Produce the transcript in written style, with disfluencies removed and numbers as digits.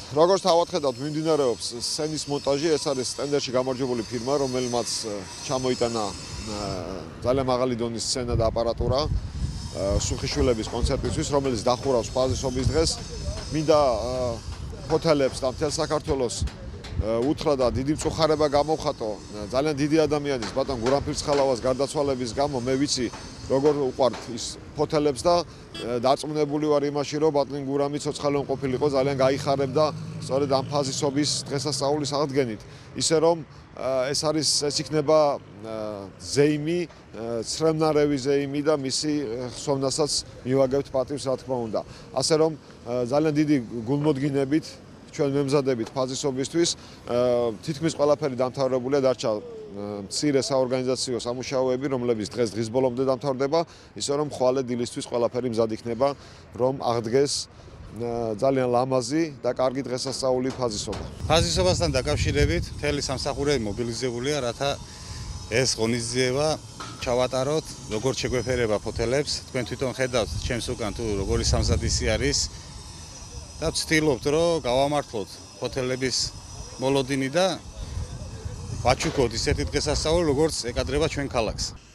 როგორც თავადხედავთ, მიმდინარეობს სცენის მონტაჟი, ეს არის ტენდერში გამარჯვებული ფირმა, რომელმაც ჩამოიტანა ძალიან მაღალი დონის სცენა და აპარატურა სუხიშვილების კონცერტისთვის, რომელიც დახურავს ფაზისობის დღეს. მინდა ჰოთელებს და მთელ საქართველოს უთხრა და დიდი მწუხარება გამოვხატო ძალიან დიდი ადამიანის ბატონ გურამ ფირცხალავას გარდაცვალების გამო. მე ვიცი როგორ უყვართ ის ჰოთელებს და დარწმუნებული ვარ იმაში, რომ ბატონ გურამი ცოცხალონ ყოფილიყო, ძალიან გაიხარებდა სწორედ ამ ფაზისობის დღესასწაულის აღდგენით. ისე რომ ეს იქნება ზეიმი, ცრემნარევი ზეიმი და მისი ხსოვნასაც მივაგებთ პატივს, რა თქმა უნდა. ასე რომ ძალიან დიდი გულმოდგინებით ჩვენ მემზადებით ფაზისობისთვის, თითქმის ყველაფერი დამთავრებულია, დარჩა მცირე საორგანიზაციო სამუშაოები, რომლებიც დღის ბოლომდე დამთავრდება, ისე რომ ხვალე დილისთვის ყველაფერი მზად იქნება, რომ აღდგეს ძალიან ლამაზი და კარგი დღესასწაული ფაზისობა. ფაზისობასთან დაკავშირებით მთელი სამსახურები მობილიზებულია, რათა ეს ღონისძიება ჩავატაროთ, როგორც შეგვეფერება ჰოთელებს. თქვენ თვითონ ხედავთ ჩემს უკან თუ როგორი სამზადისი არის და ვცდილობთ, რომ გავამართლოთ ჰოთელების მოლოდინი და ვაჩუქოთ ისეთი დღესასწაული, როგორც ეკადრება ჩვენ ქალაქს.